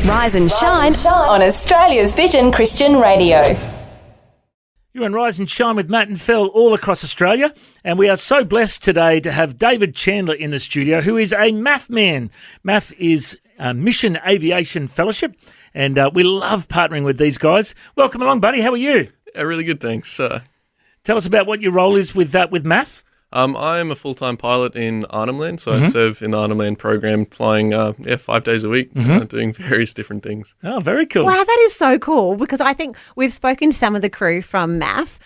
Rise and shine on Australia's Vision Christian Radio. You're on Rise and Shine with Matt and Phil all across Australia, and we are so blessed today to have David Chandler in the studio, who is a MAF man. MAF is Mission Aviation Fellowship, and we love partnering with these guys. Welcome along, buddy. How are you? Yeah, really good, thanks. Tell us about what your role is with MAF. I am a full-time pilot in Arnhem Land, so I serve in the Arnhem Land program, flying 5 days a week, doing various different things. Oh, very cool. Wow, that is so cool, because I think we've spoken to some of the crew from MAF,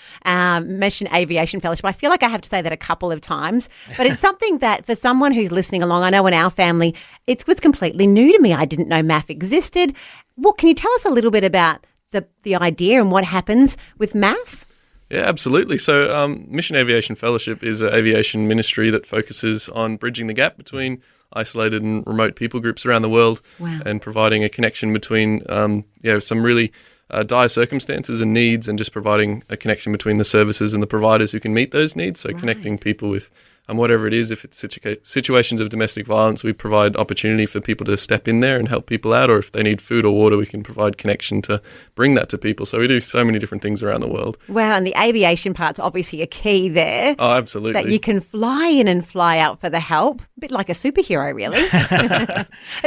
Mission Aviation Fellowship. I feel like I have to say that a couple of times, but it's something that for someone who's listening along, I know in our family, it was completely new to me. I didn't know MAF existed. Well, can you tell us a little bit about the idea and what happens with MAF? Yeah, absolutely. So Mission Aviation Fellowship is an aviation ministry that focuses on bridging the gap between isolated and remote people groups around the world. Wow. And providing a connection between some really dire circumstances and needs, and just providing a connection between the services and the providers who can meet those needs. So connecting people with whatever it is. If it's situations of domestic violence, we provide opportunity for people to step in there and help people out, or if they need food or water, we can provide connection to bring that to people. So we do so many different things around the world. Wow, and the aviation part's obviously a key there. Oh, absolutely. That you can fly in and fly out for the help. A bit like a superhero, really.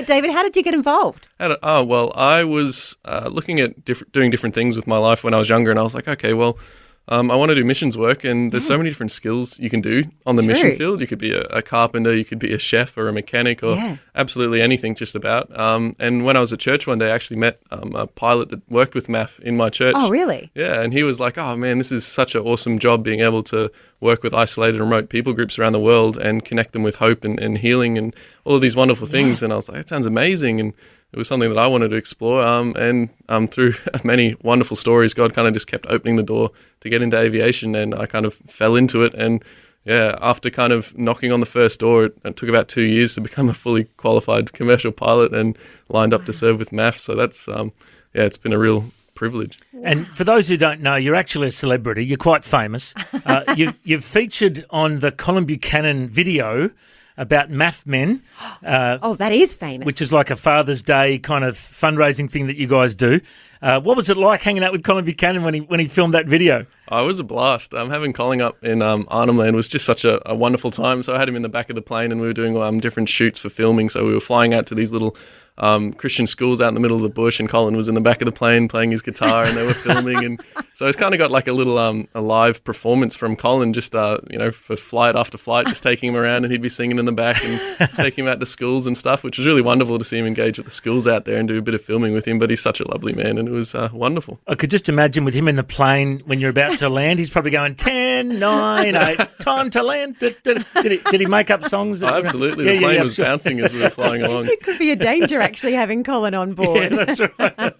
David, how did you get involved? I was looking at doing different things with my life when I was younger, and I was like, okay, well, I want to do missions work, and there's so many different skills you can do on the mission field. You could be a carpenter, you could be a chef or a mechanic, or absolutely anything just about. And when I was at church one day, I actually met a pilot that worked with MAF in my church. Oh, really? Yeah, and he was like, oh man, this is such an awesome job, being able to work with isolated and remote people groups around the world and connect them with hope and healing and all of these wonderful things. And I was like, that sounds amazing. And it was something that I wanted to explore, and through many wonderful stories, God kind of just kept opening the door to get into aviation, and I kind of fell into it. And yeah, after kind of knocking on the first door, it took about 2 years to become a fully qualified commercial pilot and lined up to serve with MAF. So that's, it's been a real privilege. And for those who don't know, you're actually a celebrity. You're quite famous. You've featured on the Colin Buchanan video about MAF men. That is famous. Which is like a Father's Day kind of fundraising thing that you guys do. What was it like hanging out with Colin Buchanan when he filmed that video? Oh, it was a blast. Having Colin up in Arnhem Land was just such a wonderful time. So I had him in the back of the plane, and we were doing different shoots for filming. So we were flying out to these little Christian schools out in the middle of the bush, and Colin was in the back of the plane playing his guitar, and they were filming. And so it's kind of got like a little a live performance from Colin, just for flight after flight, just taking him around, and he'd be singing in the back and taking him out to schools and stuff, which was really wonderful to see him engage with the schools out there and do a bit of filming with him. But he's such a lovely man, and it was wonderful. I could just imagine with him in the plane when you're about to land, he's probably going 10, 9, 8, time to land. Did he make up songs? Oh, absolutely. The plane was bouncing as we were flying along. It could be a danger actually having Colin on board. Yeah, that's right.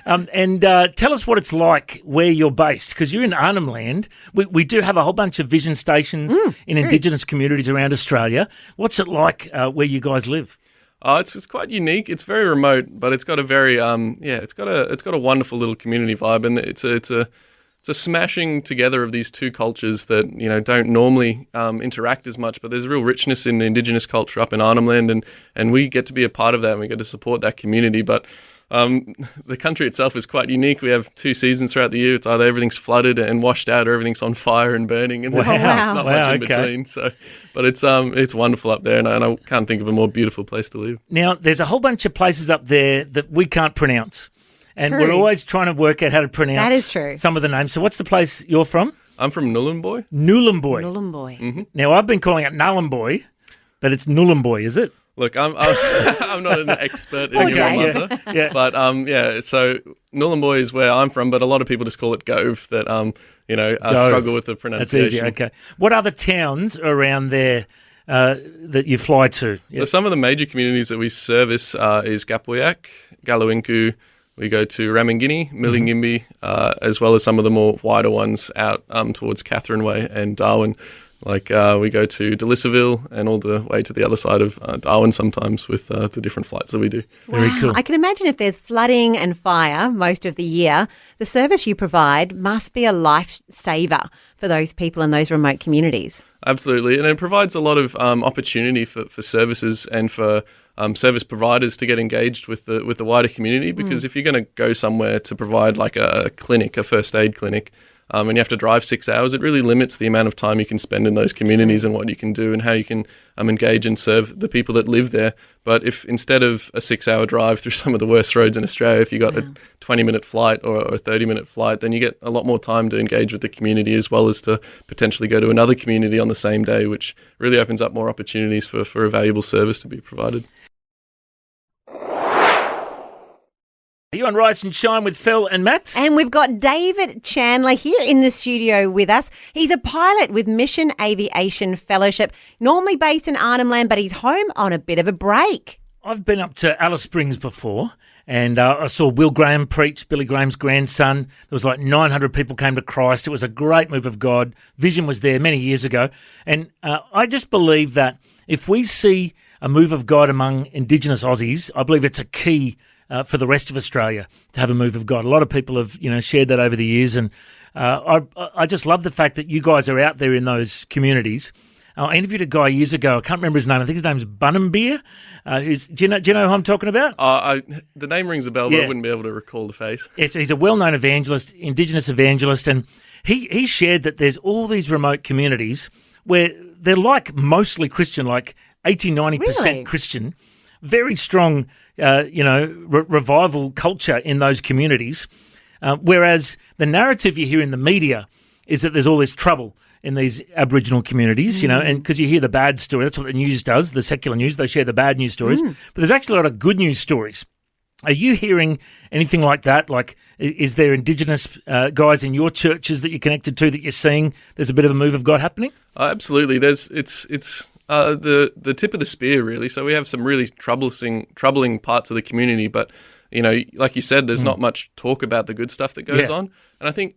And tell us what it's like where you're based, because you're in Arnhem Land. We do have a whole bunch of vision stations in Indigenous communities around Australia. What's it like where you guys live? It's quite unique. It's very remote, but it's got a very it's got a wonderful little community vibe, and it's a smashing together of these two cultures that don't normally interact as much. But there's a real richness in the Indigenous culture up in Arnhem Land, and we get to be a part of that, and we get to support that community. But the country itself is quite unique. We have 2 seasons throughout the year. It's either everything's flooded and washed out, or everything's on fire and burning, and there's not much in between. So, but it's wonderful up there, and I can't think of a more beautiful place to live. Now, there's a whole bunch of places up there that we can't pronounce. And we're always trying to work out how to pronounce some of the names. So what's the place you're from? I'm from Nhulunbuy. Nhulunbuy. Mm-hmm. Now, I've been calling it Nhulunbuy, but it's Nhulunbuy, is it? Look, I'm not an expert in grammar, but so Nhulunbuy is where I'm from, but a lot of people just call it Gove. That struggle with the pronunciation. That's easy. Okay. What other towns around there that you fly to? So some of the major communities that we service is Gapuyak, Galawinku. We go to Ramangini, Milingimbi, as well as some of the more wider ones out towards Catherine Way and Darwin. Like we go to Delisaville and all the way to the other side of Darwin sometimes with the different flights that we do. Very cool. I can imagine if there's flooding and fire most of the year, the service you provide must be a lifesaver for those people in those remote communities. Absolutely. And it provides a lot of opportunity for services and for service providers to get engaged with the wider community, because if you're going to go somewhere to provide like a clinic, a first aid clinic, and you have to drive 6 hours, it really limits the amount of time you can spend in those communities and what you can do and how you can engage and serve the people that live there. But if instead of a 6-hour drive through some of the worst roads in Australia, if you got a 20-minute flight or a 30-minute flight, then you get a lot more time to engage with the community, as well as to potentially go to another community on the same day, which really opens up more opportunities for a valuable service to be provided. You're on Rise and Shine with Phil and Matt. And we've got David Chandler here in the studio with us. He's a pilot with Mission Aviation Fellowship, normally based in Arnhem Land, but he's home on a bit of a break. I've been up to Alice Springs before, and I saw Will Graham preach, Billy Graham's grandson. There was like 900 people came to Christ. It was a great move of God. Vision was there many years ago. And I just believe that if we see a move of God among Indigenous Aussies, I believe it's a key for the rest of Australia to have a move of God. A lot of people have, shared that over the years, and I just love the fact that you guys are out there in those communities. I interviewed a guy years ago. I can't remember his name. I think his name's Bunnembeer. Do you know who I'm talking about? The name rings a bell, but I wouldn't be able to recall the face. He's a well-known evangelist, Indigenous evangelist, and he shared that there's all these remote communities where they're like mostly Christian, like 80-90% Really? Christian, very strong, revival culture in those communities, whereas the narrative you hear in the media is that there's all this trouble in these Aboriginal communities, and because you hear the bad story, that's what the news does, the secular news, they share the bad news stories, but there's actually a lot of good news stories. Are you hearing anything like that? Like, is there Indigenous guys in your churches that you're connected to that you're seeing there's a bit of a move of God happening? Absolutely. It's the tip of the spear, really. So we have some really troubling parts of the community, but like you said, there's not much talk about the good stuff that goes on. And I think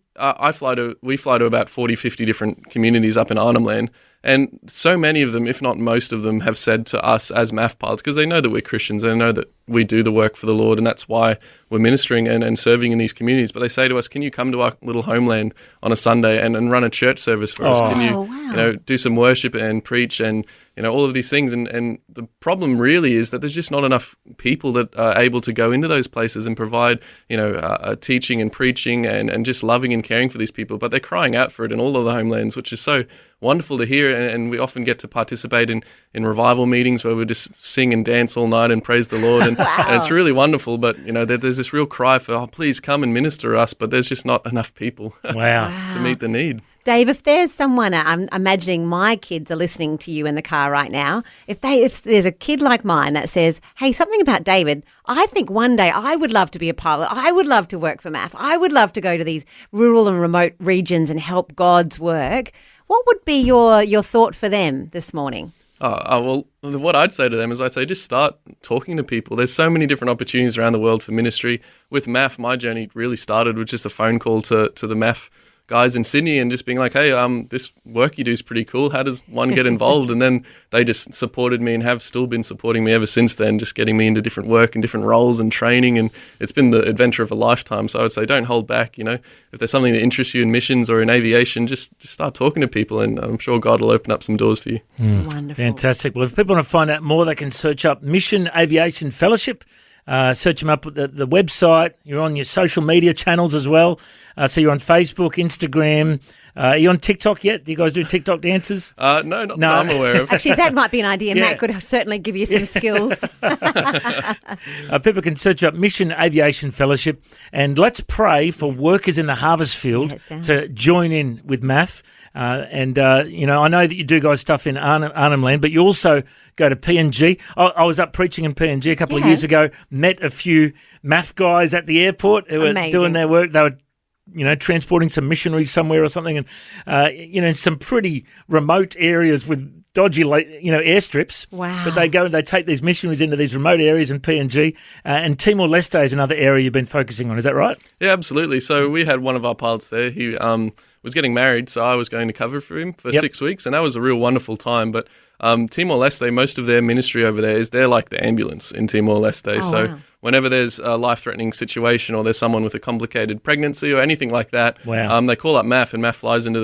we fly to about 40, 50 different communities up in Arnhem Land, and so many of them, if not most of them, have said to us as MAF pilots, because they know that we're Christians, they know that we do the work for the Lord, and that's why we're ministering and serving in these communities. But they say to us, can you come to our little homeland on a Sunday and run a church service for us? Can you, do some worship and preach and, all of these things? And the problem really is that there's just not enough people that are able to go into those places and provide, teaching and preaching and just loving and caring for these people. But they're crying out for it in all of the homelands, which is so wonderful to hear. And we often get to participate in revival meetings where we just sing and dance all night and praise the Lord. And, and it's really wonderful. But, there's this real cry for, please come and minister to us. But there's just not enough people to meet the need. Dave, if there's someone, I'm imagining my kids are listening to you in the car right now. If there's a kid like mine that says, hey, something about David, I think one day I would love to be a pilot. I would love to work for MAF. I would love to go to these rural and remote regions and help God's work. What would be your thought for them this morning? Well, what I'd say to them is I'd say just start talking to people. There's so many different opportunities around the world for ministry. With MAF, my journey really started with just a phone call to the MAF guys in Sydney and just being like, hey, this work you do is pretty cool. How does one get involved? And then they just supported me and have still been supporting me ever since then, just getting me into different work and different roles and training. And it's been the adventure of a lifetime. So I would say don't hold back. If there's something that interests you in missions or in aviation, just start talking to people, and I'm sure God will open up some doors for you. Wonderful. Fantastic. Well, if people want to find out more, they can search up Mission Aviation Fellowship. Search them up at the website. You're on your social media channels as well. So you're on Facebook, Instagram. Are you on TikTok yet? Do you guys do TikTok dances? No, not that I'm aware of. Actually, that might be an idea. Matt could certainly give you some skills. People can search up Mission Aviation Fellowship, and let's pray for workers in the harvest field to join in with MAF. I know that you do guys stuff in Arnhem Land, but you also go to PNG. I was up preaching in PNG a couple of years ago, met a few MAF guys at the airport who were doing their work. They were transporting some missionaries somewhere or something, and in some pretty remote areas with dodgy, airstrips. Wow! But they go and they take these missionaries into these remote areas in PNG, and Timor-Leste is another area you've been focusing on. Is that right? Yeah, absolutely. So we had one of our pilots there. He was getting married, so I was going to cover for him for 6 weeks, and that was a real wonderful time. But Timor-Leste, most of their ministry over there is they're like the ambulance in Timor-Leste. whenever there's a life-threatening situation or there's someone with a complicated pregnancy or anything like that, they call up MAF, and MAF flies into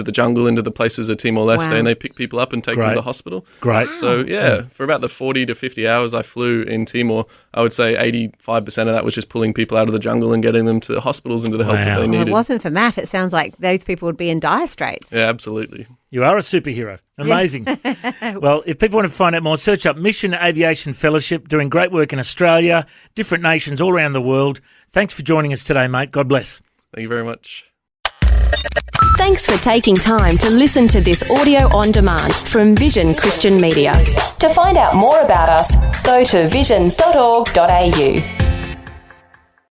the jungle, into the places of Timor-Leste, and they pick people up and take them to the hospital. Great. So, for about the 40 to 50 hours I flew in Timor, I would say 85% of that was just pulling people out of the jungle and getting them to hospitals and to the help that they needed. Well, it wasn't for MAF. It sounds like those people would be in dire straits. Yeah, absolutely. You are a superhero. Amazing. Well, if people want to find out more, search up Mission Aviation Fellowship, doing great work in Australia, different nations all around the world. Thanks for joining us today, mate. God bless. Thank you very much. Thanks for taking time to listen to this audio on demand from Vision Christian Media. To find out more about us, go to vision.org.au.